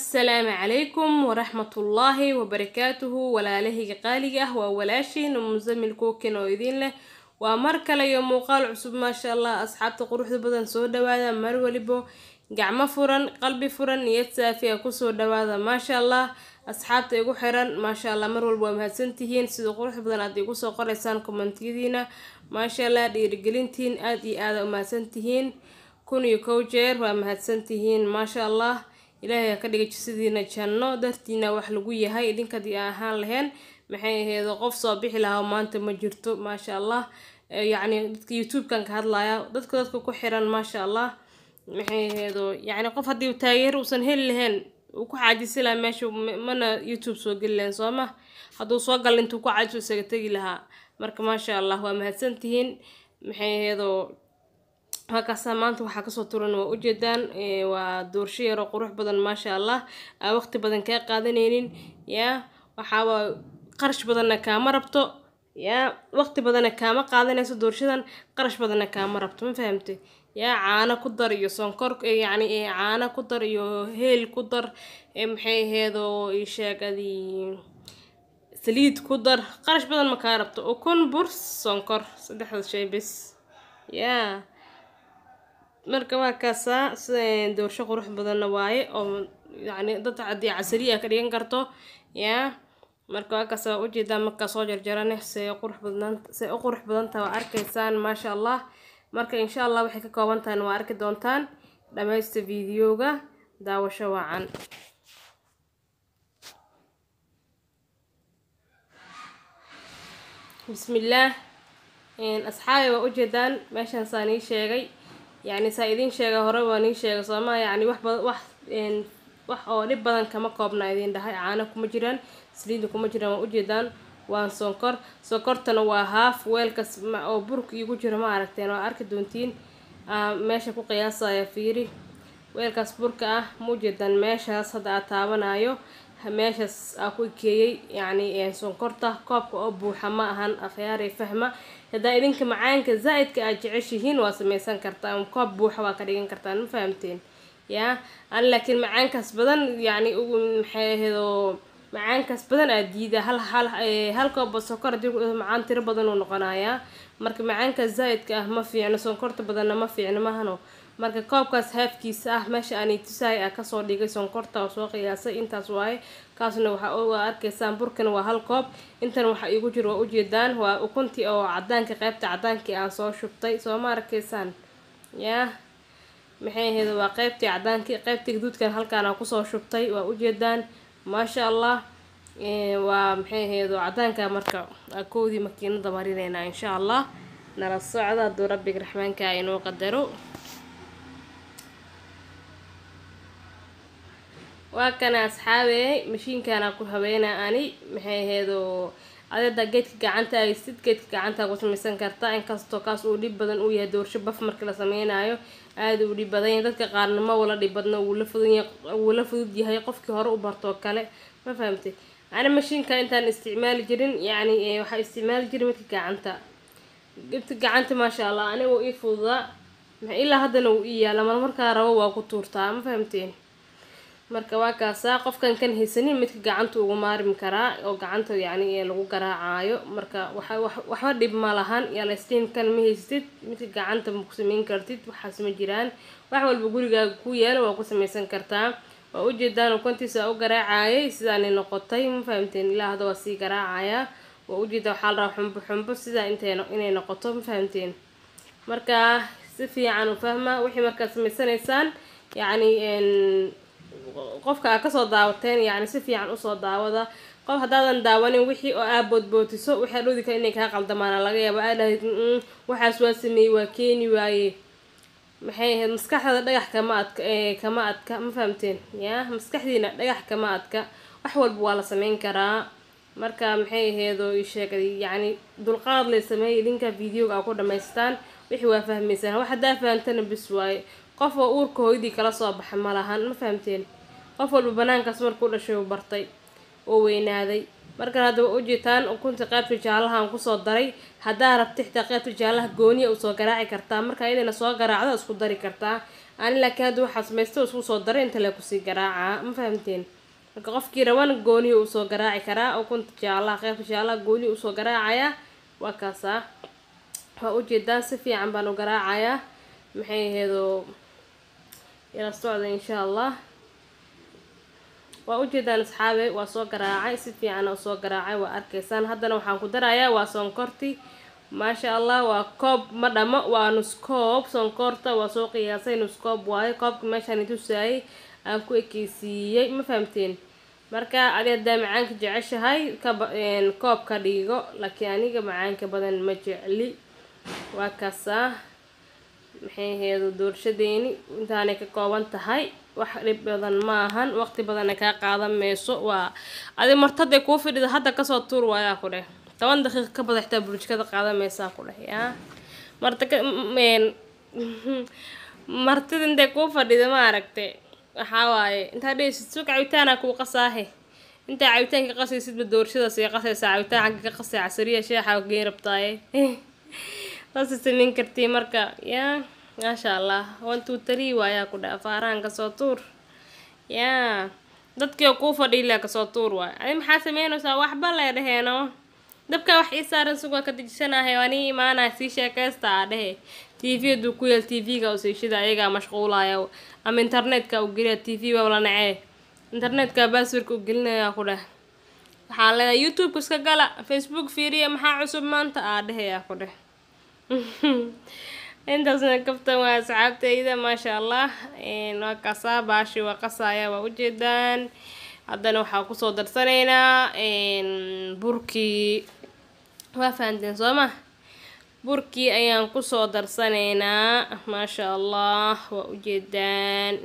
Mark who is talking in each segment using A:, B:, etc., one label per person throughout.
A: السلام عليكم ورحمة الله وبركاته ولاله قاليه وولاشين ومزمل كوكين ويدين له ومركل يوم وقال عصب ما شاء الله أصحاب تقروح دبدن سود هذا مرو لبو جعم فرن قلبي فرن يتسافي كسر هذا ما شاء الله أصحاب تيجو حرن ما شاء الله مرو لبو مهسنتهين سيد قروح بدن عدي كسر قريسان كومنتيدينا ما شاء الله دي رجلينتين أدي هذا مهسنتهين كونوا يكوجر ومهسنتهين ما شاء الله إلهي كديك جسدينا جنة درتينا وحلقوية هاي إذن كدي أهان لهن محي هذا قف صبيح لها وما أنت مجرتو ما شاء الله يعني يوتيوب كان كهذا دتك كحرا ما شاء الله محي هذا يعني قف هدي وتاير وسنهل لهن وكعاجز لها ماشي منا يوتيوب سوق لهن صومه هذا سوق اللي انتو كعاجز سجتي لها مرك ما شاء الله ومهتسنتهن محي هذا هكذا maanta waxa ka soo turan waa ujeedaan waa doorsho yar oo qurux badan ma sha Allah waqti badan ka qaadanaynin waxa waa qarash badan ka ma rabto waqti badan ka ma qaadanayso doorshadan qarash badan ka ma rabto ma fahamtay caana ku dar iyo sonkor yani caana ku dar iyo heel ku dar maxay heedo sheegadi saliid ku dar qarash badan ma ka rabto oo kun bur sonkor saddexda shay bas marka waa kaasa doorsho qurux badan waaye oo yani dad cadii casriya ka dhigan karto marka waa kaasa ujeedaa marka soo jarjarane say qurux badan taa arkaysaan ma sha Allah marka insha Allah waxay ka kooban tahay waa arki doontaan dhamaysta fiidiyoga daawasho wacan bismillah asxaabi waa ujeedaan meeshan saani sheegay يعني سايدين شيء هرب واني شيء صما يعني wax oo dhib badan kama koobna idin dhahay caana kuma jiraan saliid kuma jiraan ujeedaan waan sonkortana waa half weelkas oo burka igu jira ma aragteen oo arki doontiin meesha ku qiyaasaya fiiri weelkas burka ma ujeedaan meeshaas hadda taabanayo meeshaas ku keeyay yani sonkorta koobka oo buuxa ma ahan akhyaari fahma hada idinka macaanka zaaidka aad jeceshihiin waa sameeysan kartaan koob buuxa waa ka dhigan kartaan ma fahamteen laakiin macaankaas badan yani maxay ahayd macaankaas badan aad diida hal koob sonkor macaan tiro badan uu noqonayaa marka macaanka zaaidka ma fiicno sonkorta badanna ma fiicno mahano marka koobkaas haafkiisa meesha aan tusay ka soo dhigay sonkorta oo soo qiyaasay intaas waaye kaasna waxa oo arkaysaan burkan waa hal koob intan waxa igu jiro waa ujeedaan waa ukunti oo cadaanka qaybta cadaanka aan soo shubtay soo ma arkaysaan maxay ahayd waa qaybtii cadaanka qaybtii gaduudkan halkaan aan ku soo shubtay waa ujeedaan ma sha Allah waa maxay ahayd cadaanka marka koodii makiinada marinayna insha Allah nala socda doo rabbiga raxmaanka inuu qadaro وكان أصحابي مشين كان أكو هبينا أني محيهدو عدد جيت كعنتا يستد جيت كعنتا قلت مثلا كرتا إن كاستو كاس ودي بدن ويا دور شبف مركلا سمينا أيو عاد ودي بدن يدك قارن ما ولا دي بدن ولا فض دي هاي قف كهرو وبرتو كله ما فهمتي أنا مشين كان استعمال جرين يعني وح استعمال جرين مثل كعنتا جبت كعنتا ما شاء الله أنا وإيفوضا إلا هذا نوعية لما مركا روا وكتورتا ما فهمتين marka waa kaasa qofkan kan haysanin midka gacanta ugu maarim karaa oo gacanta yani lagu garaacayo marka waxa dhib ma lahan la istiin kan ma haystid midka gacanta ma ku sameyn kartid waxaas ma jiraan wax walba gurigaaga ku yaalo waa ku sameysan kartaa waa ujeedaan ukuntiisa u garaacayay sidaan noqotay ma fahamteen ilaa hada waa sii garaacaya waa ujeedaa waxa la rabaa xumbo sida inay noqoto ma fahamteen marka si fiican u fahma wixii marka sameysanaysaan yani qofka ka soo daawateen yani si fiican u soo daawada qof hadaadan daawanin wixii oo boodbootiso waxa dhoodi ka inay ka qaldamaan laga yaabo aad waxaas waa sameeyay waa keeni waaye maxay ahayd maskaxda dhagax kama adka ma fahamteen maskaxdiina dhagax kama adka wax walba waa la sameyn karaa marka maxay ahayd oo sheegay yani dulqaad leh sameeyay idinka fiidiyoga ku dhameystaan wixii waa fahmaysan wax hadaa fahamtana bis waaye qof oo uurka hooyadii kala soo baxay ma lahan ma fahamteen qof walba banaankaas markuu dhashay bartay oo weynaaday marka hadda ujeetaan ukunta qaybta jaalaha aan ku soo daray hadaa rabtay xitaa qaybta jaalaha gooniya u soo garaaci kartaa marka ayadana soo garaacdo isku dari kartaa ani laakiin hadda waxaa samaysta isku soo daray inta la ku sii garaaca ma fahamteen marka qofkii raban gooni uu soo garaaci karaa oo kunta jaalaha qaybta jaalaha gooni uu soo garaacaya waa kaasa waa u jeedaan si fiican baan u garaacayaa maxay aheedo ila socda insha Allah waa u jeedaan asxaabe waa soo garaacay si fiican oo soo garaacay waa arkaysaan haddana waxaan ku darayaa waa sonkorti maasha Allah waa koob ma dhamo waa nus koob sonkorta waa soo qiyaasay nus koob waaye koobka meeshaan tusayay aan ku ekeysiiyay ma fahamteen marka adiga macaanka jeceshahay ka koob ka dhigo laakiin aniga macaanka badan ma jecli waa kaasa maxay aheedo doorshadeeni intaanay ka kooban tahay wax dhib badan ma ahan waqti badan ka qaadan meeso waa adi martada ku fidida hadda ka soo tuur waaya ku dheh 10 daqiiqo ka badan xitaa burjkada qaadan meesa ku dheh yaa martada inta ku fadhida ma aragtay waxa waaye inta dheesid suuq caawitaana ku qasaahe inta caawitaanka qasaysid doorshada si qasaysa caawitaanka ka qasay casriya sheexa geey rabtaaye min kartii marka yaa maasha Allah 1 2 3 waaya ku dhaafaaraan ka soo tuur yaa dadkii ku fadhiila ka soo tuur waay ay maxaa sameynaysaa waxba la dhaheeno dabka wax ii saaran suuqa ka dijisanahay wani imaanay si sheekaysta dhahe TV du ku yeel TV-ga oo siishida ayaga mashquulaya ama internet-ka u geliya TV wala nacay internet-ka password u gelinaya ku dhah waxa la YouTube iska gala Facebook fiiriya maxaa cusub maanta dhahe ku dhah intaasna kaftan waa asxaabtayda maasha Allah waa kasaa baashi waa qasaya waa u jeedaan haddana waxaa ku soo darsanaynaa burkii waa fahanteen sooma burkii ayaan ku soo darsanaynaa maasha Allah waa u jeedaan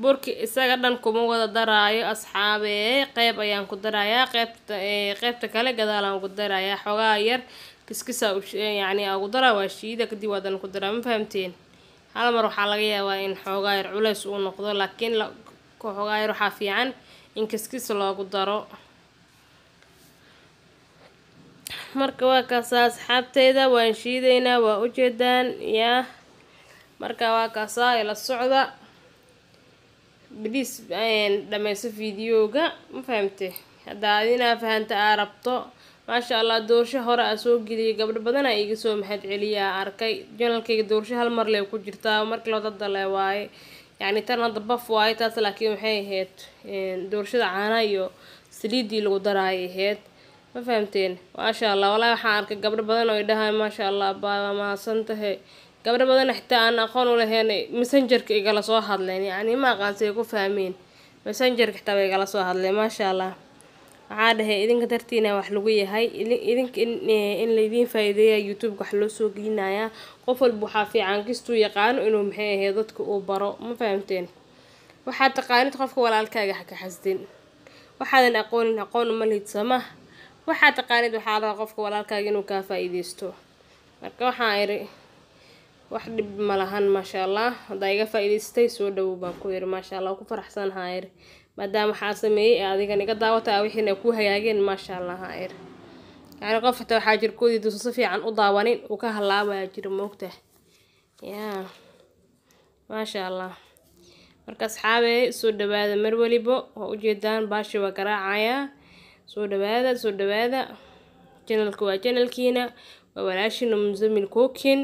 A: burki isaga dhan kuma wada daraayo asxaabe qayb ayaan ku darayaa qaybta kale gadaalaan ku darayaa xogaa yar kiskisa yani ugu daraa waa shiida kadib wadan ku daraa ma fahamteen hal mar waxa laga yaabaa in xogaa yar culays uu noqdo laakiin xogaa yar waxa fiican in kiskisa loogu daro marka waa kaas asxaabteyda waan shiideynaa waa u jeedaan yaa marka waa kaas ila socda بديس دميس فيديوغا ما فهمتي هذا أنا فهمت عربته ما شاء الله دورش هراء أسوق جدي قبل بدنا يجي سو محد عليا أركي جنال كي دورش هالمر لو كجرتا ومرك لو تضل واي يعني ترى ضبف واي تصل كيم هي هيت دورش عانا يو سليدي لو دراي هيت ما فهمتين ما شاء الله والله حارك قبل بدنا يدها ما شاء الله بابا ما سنته قبل بدنا حتى أنا أخون ولا هنا مسنجر كيجلا سوا هذلين يعني ما قان سيكون فاهمين مسنجر كتاب يجلا سوا هذلين ما شاء الله عاد هي إذن كترتينا وحلوية هاي إذن إن الذين فايدة يوتيوب كحلو سوقينا يا قفل بحافي عن كستو يقان إنهم هي ضدك أوبرا ما فهمتين وحتى قاني تخاف ولا الكاجة حكي حسدين وحدا أقول مليت سماه وحتى قاني وحالا قفك ولا الكاجة إنه كفايديستو مركو حايري wax dib malahan ma sha Allah haday iga faa'iideystay soo dhaw baan ku yiri ma sha Allah ku faraxsan hayr maadaama waxa sameeyay adiga niga daawata wixina ku hagaageen ma sha Allah hayr yani qof xitaa waxa jirkoodii duso si fiican u daawanin oo ka halaabaya jir moogta yaa ma sha Allah marka asxaabe soo dhawaada mar waliba oo u jeedaan baashi waa garaacaya soo dhawaada channelka waa channelkiina waa walaashina Muzamil Cooking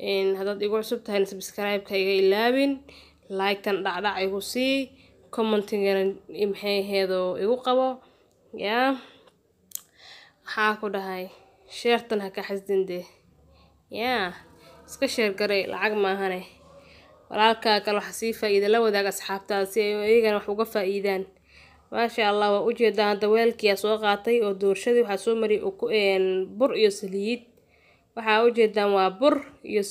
A: إن هذا يقول سبتها سبسكرايب كي يلابن لايك تنضع يقصي كومنتين إمحي هذا يقوى يا حاكو ده هاي شيرتنا كحزدين ده يا سكشير قري العق ما هني ولكن كلو حسيفة إذا لو ذاك أصحاب تاسي يجنا وحوقفة إيدان ما شاء الله ووجد هذا دوال كي أسوق عطي ودور شدي وحسو مري إن بر يسليد waxa u jeedaan waa bur iyo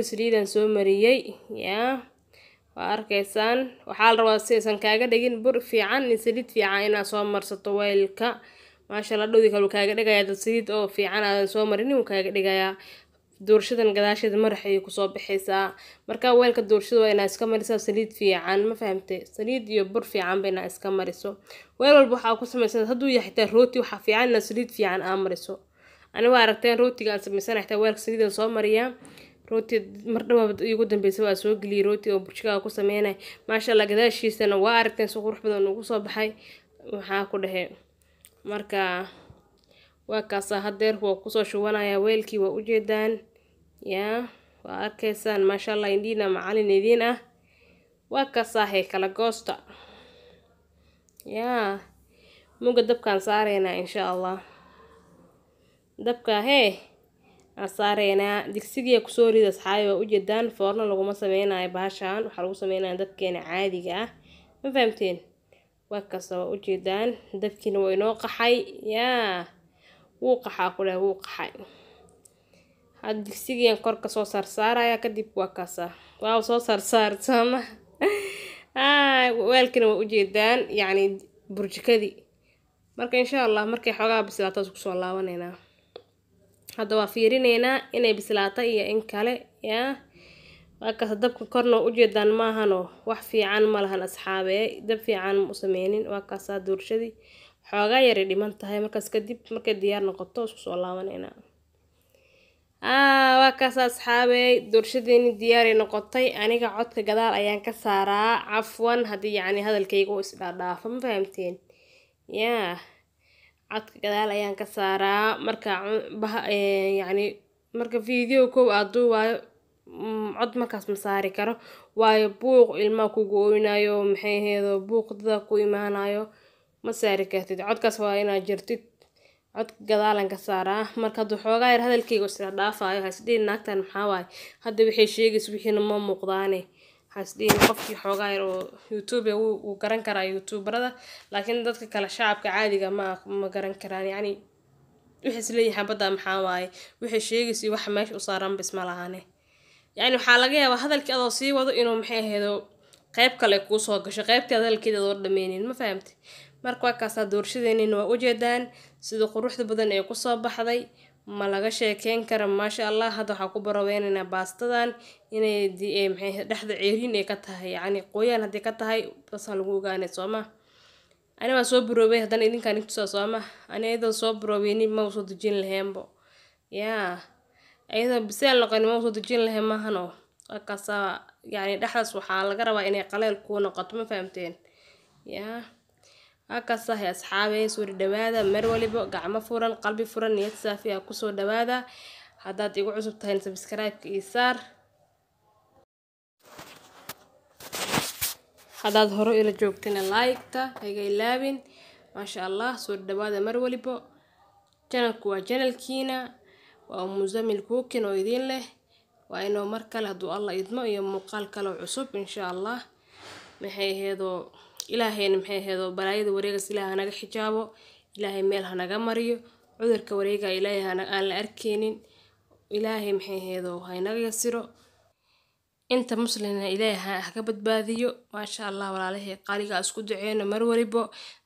A: saliid aan soo mariyay yaa waa arkaysaan waxa la rabaa si aysan kaaga dhigin bur fiican in saliid fiican ina soo marsato weelka ma sha Allah dhowdi kale kaaga dhigaya saliid oo fiican aan soo marin uu kaaga dhigaya doorshadan gadaasheeda maraxay ku soo bixaysaa marka weelka doorshada waa ina iska marisaa saliid fiican ma fahamtay saliid iyo bur fiican bayna iska mariso weel walba waxa ku samaysan haduu yahay rooti waxa fiican in saliid fiican aan mariso أنا واركتين روتي كان سميسان حتى وارك سيدا صو مريا روتي مرة يقول دنبي سوا سوق لي روتي وبرشكا ku sameynay maasha Allah gadaashiisana waa aragteen si qurux badan ugu soo baxay waxaa ku dhahay marka waa kaasa hadeer waa ku soo shubanaya weelkii waa u jeedaan yaa waa arkaysaan maasha Allah indina macallin idin ah waa kaasa hay kala goosta yaa muga dabkaan saarayna insha Allah dabka hee asaarayna digsiga ku soo riid asxaabay u jeedaan foorno laguma sameeynayo baashaan waxa lagu sameeynaa dabkeena caadiga ah ma fahamteen waa kaasoo u jeedaan dabkiina waa inoo qaxay yaa wuu qaxaa kule wuu qaxay had digsiga kor ka soo saaraya kadib waa kaasa waa soo saarsaama weelkina waa u jeedaan yani burjikadii marka insha Allah markay xogaa bislaato ku soo laabanayna hadda waa fiirineena inay bislaatay iyo in kale yaa waa kaas dabka korna u jeedaan maahano wax fiican ma lahan asxaabey dab fiican u sameeynin waa kaas doorshadii xogaa yar dhiman tahay markaas kadib markay diyaar noqoto isku soo laabanayna waa kaas asxaabey doorshadeenii diyaar ay noqotay aniga codka gadaal ayaan ka saaraa afwan hadii yani hadalkayga uu isdhaafo ma fahamteen yaa codka gadaal ayaan ka saaraa marka yani marka video koow aad duubayo cod markaas ma saari karo waayo buuq ilma ku gooynayo maxay heedo buuq dada ku imaanayo ma saari kartid codkaas waa inaad jirtid codka gadaalan ka saaraa marka haduu xoogaa yar hadalkayga isla dhaafayo hasdeen naagtan maxaa waay hadda waxay sheegayso wixiina ma muuqdaane hasdeen qofkii xoogaa yar oo YouTube uu garan karaa YouTuberada laakiin dadka kale shacabka caadiga ma garan karaan yani wixii isleeyahay xabada maxaa waay wixii sheegayso wax meesha u saaran bisma lahaane yani waxa laga yaabaa hadalkii adoo sii wado inuu maxay aheedo qayb kale ku soo gasho qaybtii hadalkeeda oo dhameenin ma fahamtay marka waa kaas doorshadeenina waa u jeedaan sida quruxda badan ee ku soo baxday ma laga sheekeyn karo maasha Allah hadda waxa ku baraweynayna baastadan inay maxay dhaxda ceeriin ay ka tahay yani qoyaan hadii ka tahay bas lagu ogaanay Soomaa ani waa soo buroobay hadan idinkaan inta Soomaa ani ayadoo soo buroobeyni ma soo dejin lahaynbo yaa ayadoo biseel noqon ma soo dejin lahayn maahano waa kaas yani dhaxdaas waxa laga rabaa inay qaleel ku noqoto ma fahamteen yaa akaasa hay asxaabey soo dhawaada mar waliba gacmo furan qalbi furan niyad saafi ah ku soo dhawaada hadaad igu cusub tahay subscribe-ka ii saar hadaad hore ila joogtana like-ta hayga ilaabin maasha Allah soo dhawaada mar waliba channelku waa channelkiina waa Muzamil Cooking oo idin leh waa inoo mar kale haduu Allah idmo iyo muuqaal kale cusub insha Allah maxay heedo ilaahayna maxay heedo balaayada wareegas ilaahay naga xijaabo ilaahay meel ha naga mariyo cudurka wareega ilaahay aan la arkeenin ilaahay maxay heedo ha naga yasiro inta muslimna ilaahay ha ka badbaadiyo maasha Allah walaalahay qaaliga isku duceeyna mar waliba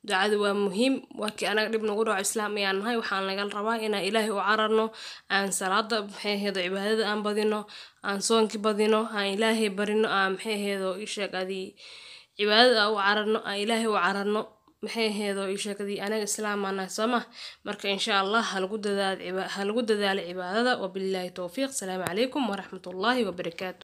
A: ducadu waa muhiim waakii anaga dib nagu dhaco islaam ayaan nahay waxaan laga rabaa inaan ilaahay u cararno aan salaada maxay heedo cibaadada aan badino aan soonki badino aan ilaahay barino aan maxay heedo ishaqadii cibaadada u cararno aan ilaahay u cararno maxay heedo ishaqadii anaga islaamana sama marka insha Allah hal gu dadaal cibaadada wabillahi tawfiiq salaamu calaykum wa rahmatullahi wa barakaatuh